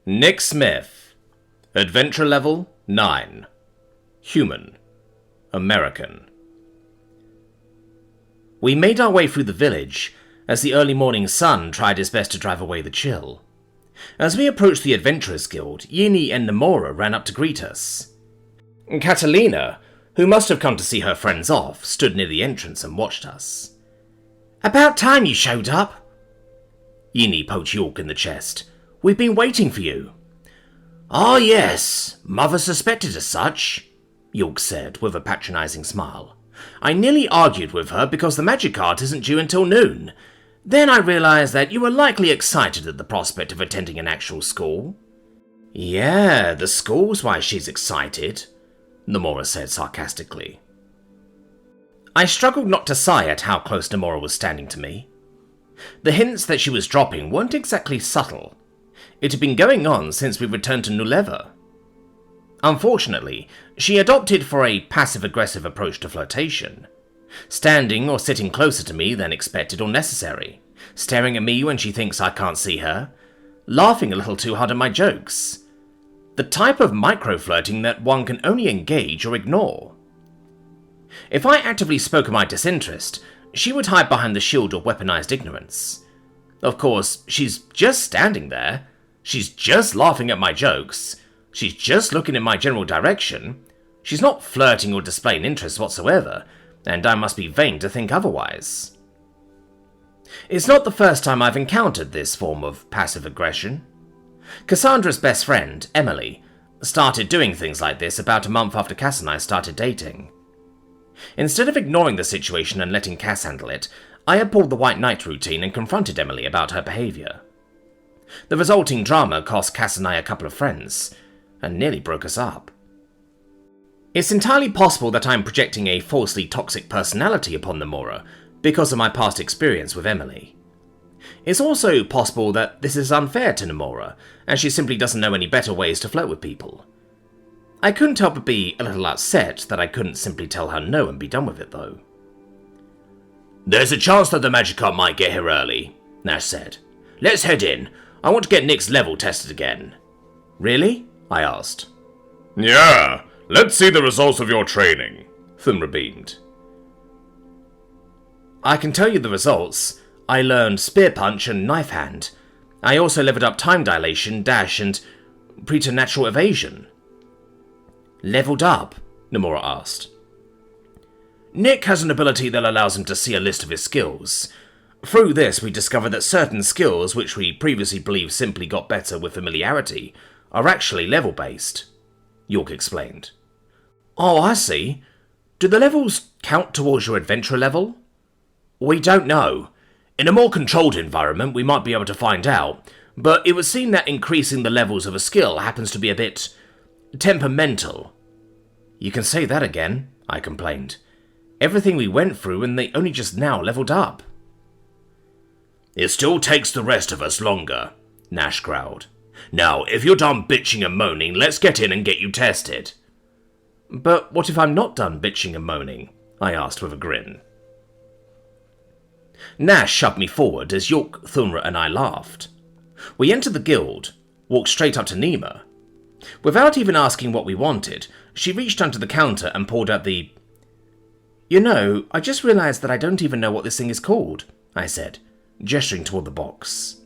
Nick Smith. Adventure level 9. Human. American. We made our way through the village as the early morning sun tried his best to drive away the chill. As we approached the Adventurers Guild, Yini and Nomura ran up to greet us. Catalina, who must have come to see her friends off, stood near the entrance and watched us. "About time you showed up." Yini poked York in the chest. "We've been waiting for you." "Ah, yes, Mother suspected as such," York said with a patronising smile. "I nearly argued with her because the magic art isn't due until noon. Then I realised that you were likely excited at the prospect of attending an actual school." "Yeah, the school's why she's excited," Nomura said sarcastically. I struggled not to sigh at how close Nomura was standing to me. The hints that she was dropping weren't exactly subtle. It had been going on since we returned to Nuleva. Unfortunately, she adopted for a passive-aggressive approach to flirtation, standing or sitting closer to me than expected or necessary, staring at me when she thinks I can't see her, laughing a little too hard at my jokes. The type of micro-flirting that one can only engage or ignore. If I actively spoke of my disinterest, she would hide behind the shield of weaponized ignorance. Of course, she's just standing there. She's just laughing at my jokes. She's just looking in my general direction. She's not flirting or displaying interest whatsoever, and I must be vain to think otherwise. It's not the first time I've encountered this form of passive aggression. Cassandra's best friend, Emily, started doing things like this about a month after Cass and I started dating. Instead of ignoring the situation and letting Cass handle it, I had pulled the White Knight routine and confronted Emily about her behaviour. The resulting drama cost Cass and I a couple of friends, and nearly broke us up. It's entirely possible that I'm projecting a falsely toxic personality upon Nomura because of my past experience with Emily. It's also possible that this is unfair to Nomura, and she simply doesn't know any better ways to flirt with people. I couldn't help but be a little upset that I couldn't simply tell her no and be done with it, though. "There's a chance that the Magikarp might get here early," Nash said. "Let's head in. I want to get Nick's level tested again." "Really?" I asked. "Yeah, let's see the results of your training," Thumra beamed. "I can tell you the results. I learned Spear Punch and Knife Hand. I also leveled up Time Dilation, Dash, and Preternatural Evasion." "Leveled up?" Nomura asked. "Nick has an ability that allows him to see a list of his skills. Through this, we discovered that certain skills, which we previously believed simply got better with familiarity, are actually level-based," York explained. "Oh, I see. Do the levels count towards your adventure level?" "We don't know. In a more controlled environment, we might be able to find out, but it would seem that increasing the levels of a skill happens to be a bit temperamental." "You can say that again," I complained. "Everything we went through and they only just now leveled up." "It still takes the rest of us longer," Nash growled. "Now, if you're done bitching and moaning, let's get in and get you tested." "But what if I'm not done bitching and moaning?" I asked with a grin. Nash shoved me forward as York, Thumra and I laughed. We entered the guild, walked straight up to Nima. Without even asking what we wanted, she reached under the counter and pulled out the... "You know, I just realised that I don't even know what this thing is called," I said, gesturing toward the box.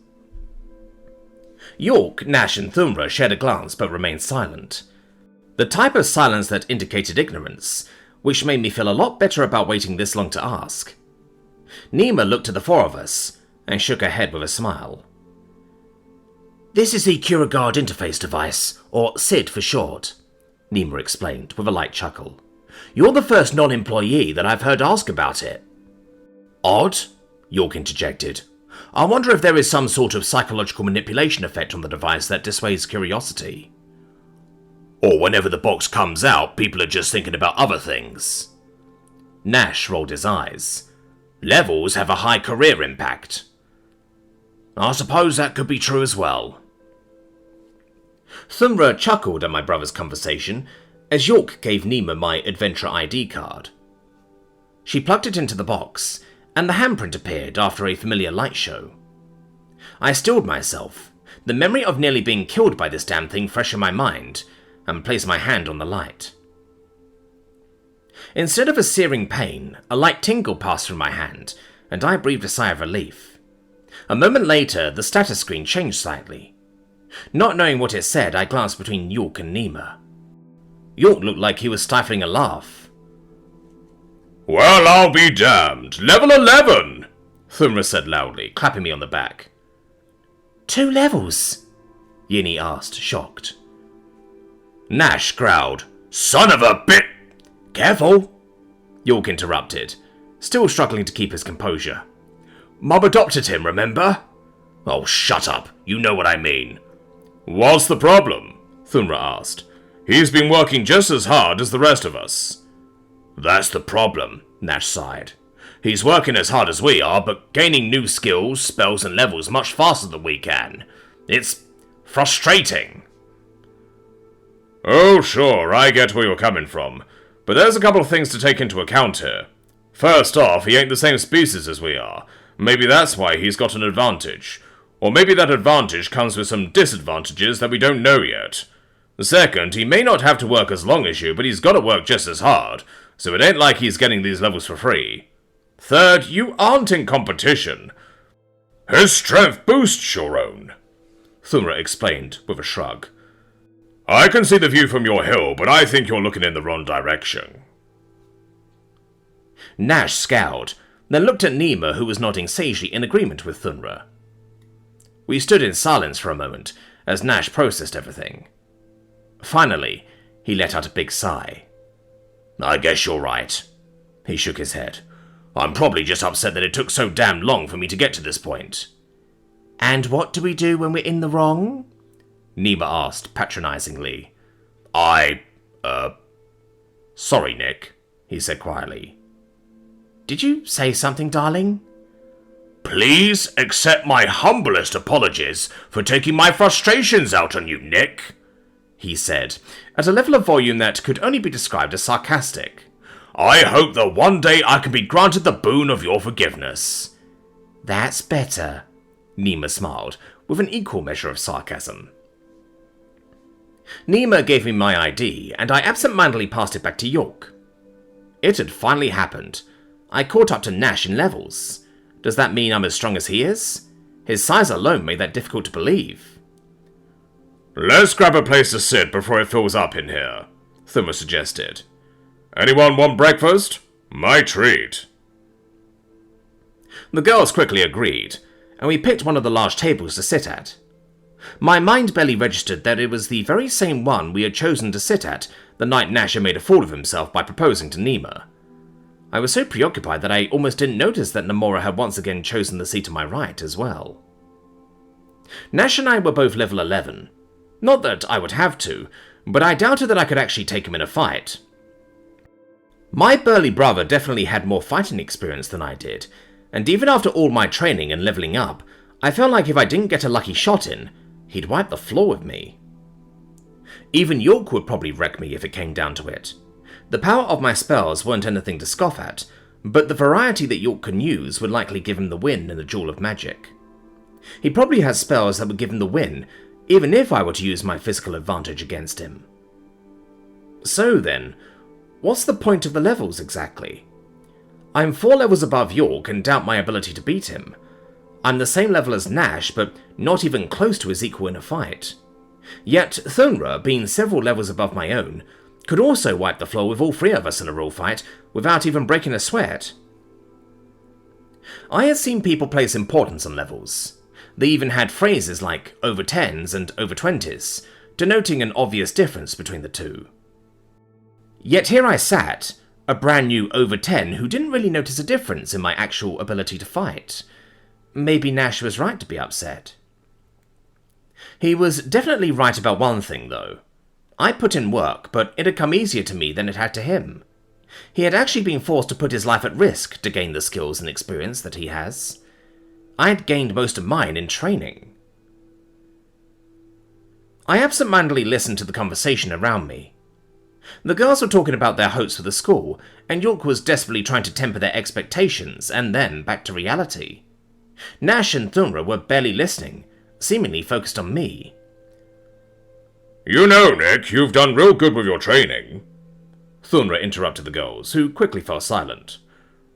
York, Nash and Thumra shared a glance but remained silent. The type of silence that indicated ignorance, which made me feel a lot better about waiting this long to ask. Nima looked at the four of us and shook her head with a smile. "This is the Kuragard interface device, or SID for short," Nima explained with a light chuckle. "You're the first non-employee that I've heard ask about it." "Odd," York interjected. "I wonder if there is some sort of psychological manipulation effect on the device that dissuades curiosity." "Or whenever the box comes out, people are just thinking about other things." Nash rolled his eyes. "Levels have a high career impact." "I suppose that could be true as well." Thumra chuckled at my brother's conversation as York gave Nima my adventure ID card. She plugged it into the box, and the handprint appeared after a familiar light show. I stilled myself, the memory of nearly being killed by this damn thing fresh in my mind, and placed my hand on the light. Instead of a searing pain, a light tingle passed through my hand, and I breathed a sigh of relief. A moment later, the status screen changed slightly. Not knowing what it said, I glanced between York and Nima. York looked like he was stifling a laugh. "Well, I'll be damned. Level 11! Thumra said loudly, clapping me on the back. 2 levels? Yinny asked, shocked. Nash growled, "Son of a bit!" "Careful!" York interrupted, still struggling to keep his composure. "Mum adopted him, remember?" "Oh, shut up. You know what I mean." "What's the problem?" Thumra asked. "He's been working just as hard as the rest of us." "That's the problem," Nash sighed. "He's working as hard as we are, but gaining new skills, spells, and levels much faster than we can. It's frustrating." "Oh, sure, I get where you're coming from. But there's a couple of things to take into account here. First off, he ain't the same species as we are. Maybe that's why he's got an advantage. Or maybe that advantage comes with some disadvantages that we don't know yet. Second, he may not have to work as long as you, but he's gotta work just as hard, so it ain't like he's getting these levels for free. Third, you aren't in competition. His strength boosts your own," Thumra explained with a shrug. "I can see the view from your hill, but I think you're looking in the wrong direction." Nash scowled, then looked at Nima, who was nodding sagely in agreement with Thunra. We stood in silence for a moment, as Nash processed everything. Finally, he let out a big sigh. "I guess you're right." He shook his head. "I'm probably just upset that it took so damn long for me to get to this point." "And what do we do when we're in the wrong?" Nima asked patronizingly. Sorry, Nick," he said quietly. "Did you say something, darling?" "Please accept my humblest apologies for taking my frustrations out on you, Nick," he said, at a level of volume that could only be described as sarcastic. "I hope that one day I can be granted the boon of your forgiveness." "That's better," Nima smiled, with an equal measure of sarcasm. Nima gave me my ID, and I absent-mindedly passed it back to York. It had finally happened. I caught up to Nash in levels. Does that mean I'm as strong as he is? His size alone made that difficult to believe. "Let's grab a place to sit before it fills up in here," Thumra suggested. "Anyone want breakfast? My treat." The girls quickly agreed, and we picked one of the large tables to sit at. My mind barely registered that it was the very same one we had chosen to sit at the night Nash had made a fool of himself by proposing to Nima. I was so preoccupied that I almost didn't notice that Namora had once again chosen the seat to my right as well. Nash and I were both level 11. Not that I would have to, but I doubted that I could actually take him in a fight. My burly brother definitely had more fighting experience than I did, and even after all my training and leveling up, I felt like if I didn't get a lucky shot in, he'd wipe the floor with me. Even York would probably wreck me if it came down to it. The power of my spells weren't anything to scoff at, but the variety that York can use would likely give him the win in the Duel of Magic. He probably has spells that would give him the win, even if I were to use my physical advantage against him. So then, what's the point of the levels exactly? I'm 4 levels above York and doubt my ability to beat him. I'm the same level as Nash, but not even close to his equal in a fight. Yet Thunra, being several levels above my own, could also wipe the floor with all 3 of us in a real fight without even breaking a sweat. I had seen people place importance on levels. They even had phrases like over 10s and over 20s, denoting an obvious difference between the two. Yet here I sat, a brand new over 10 who didn't really notice a difference in my actual ability to fight. Maybe Nash was right to be upset. He was definitely right about one thing, though. I put in work, but it had come easier to me than it had to him. He had actually been forced to put his life at risk to gain the skills and experience that he has. I had gained most of mine in training. I absent-mindedly listened to the conversation around me. The girls were talking about their hopes for the school, and York was desperately trying to temper their expectations and then back to reality. Nash and Thunra were barely listening, seemingly focused on me. You know, Nick, you've done real good with your training. Thunra interrupted the girls, who quickly fell silent.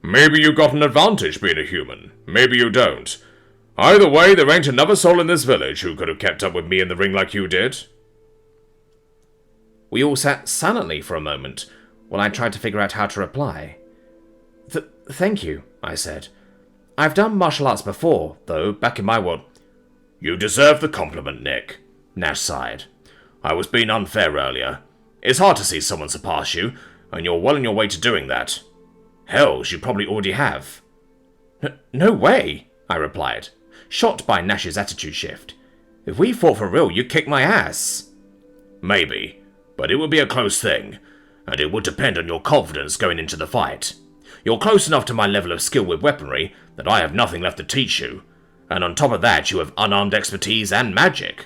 Maybe you got an advantage being a human. Maybe you don't. Either way, there ain't another soul in this village who could have kept up with me in the ring like you did. We all sat silently for a moment, while I tried to figure out how to reply. Thank you, I said. I've done martial arts before, though, back in my world. You deserve the compliment, Nick, Nash sighed. I was being unfair earlier. It's hard to see someone surpass you, and you're well on your way to doing that. Hell, you probably already have. No way, I replied, shocked by Nash's attitude shift. If we fought for real, you'd kick my ass. Maybe, but it would be a close thing, and it would depend on your confidence going into the fight. You're close enough to my level of skill with weaponry that I have nothing left to teach you, and on top of that you have unarmed expertise and magic.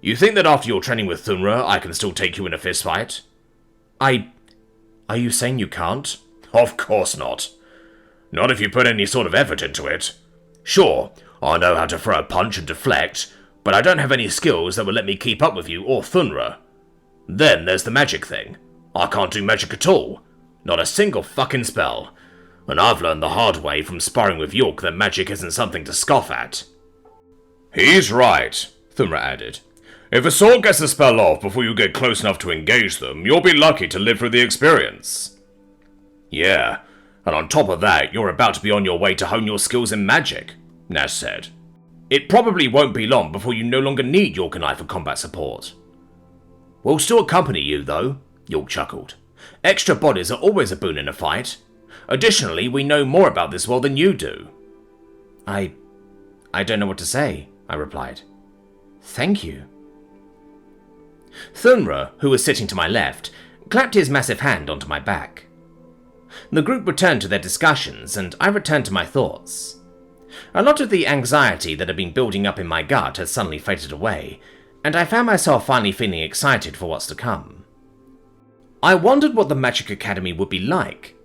You think that after your training with Thunra, I can still take you in a fistfight? Are you saying you can't? Of course not. Not if you put any sort of effort into it. Sure, I know how to throw a punch and deflect, but I don't have any skills that will let me keep up with you or Thunra. Then there's the magic thing. I can't do magic at all. Not a single fucking spell. And I've learned the hard way from sparring with York that magic isn't something to scoff at. He's right, Thunra added. If a sword gets a spell off before you get close enough to engage them, you'll be lucky to live through the experience. Yeah, and on top of that, you're about to be on your way to hone your skills in magic, Nash said. It probably won't be long before you no longer need York and I for combat support. We'll still accompany you, though, York chuckled. Extra bodies are always a boon in a fight. Additionally, we know more about this world than you do. I don't know what to say, I replied. Thank you. Thunra, who was sitting to my left, clapped his massive hand onto my back. The group returned to their discussions, and I returned to my thoughts. A lot of the anxiety that had been building up in my gut had suddenly faded away, and I found myself finally feeling excited for what's to come. I wondered what the Magic Academy would be like.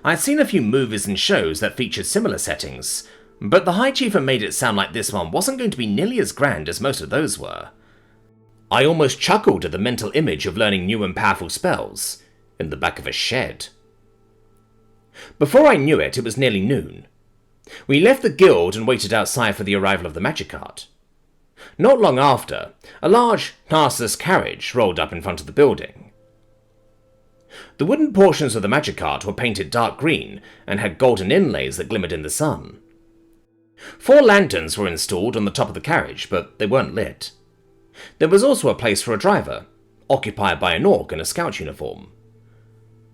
I'd seen a few movies and shows that featured similar settings, but the High Chief had made it sound like this one wasn't going to be nearly as grand as most of those were. I almost chuckled at the mental image of learning new and powerful spells in the back of a shed. Before I knew it, it was nearly noon. We left the guild and waited outside for the arrival of the magic cart. Not long after, a large, horseless carriage rolled up in front of the building. The wooden portions of the magic cart were painted dark green and had golden inlays that glimmered in the sun. 4 lanterns were installed on the top of the carriage, but they weren't lit. There was also a place for a driver, occupied by an orc in a scout uniform.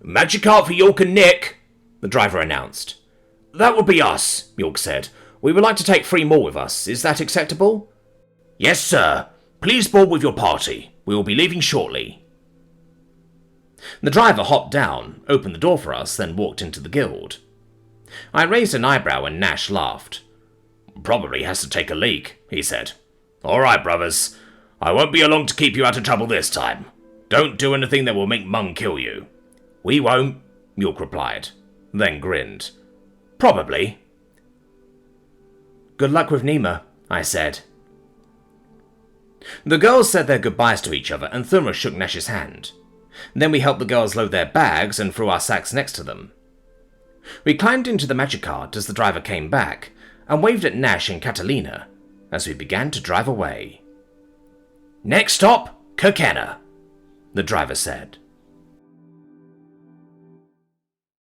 "Magic cart for York and Nick," the driver announced. "That will be us," York said. "We would like to take 3 more with us. Is that acceptable?" "Yes, sir. Please board with your party. We will be leaving shortly." The driver hopped down, opened the door for us, then walked into the guild. I raised an eyebrow and Nash laughed. "Probably has to take a leak," he said. "All right, brothers. I won't be along to keep you out of trouble this time. Don't do anything that will make Mung kill you." "We won't," York replied, then grinned. "Probably." "Good luck with Nima," I said. The girls said their goodbyes to each other, and Thunra shook Nash's hand. Then we helped the girls load their bags and threw our sacks next to them. We climbed into the magic cart as the driver came back, and waved at Nash and Catalina as we began to drive away. "Next stop, Kirkenna," the driver said.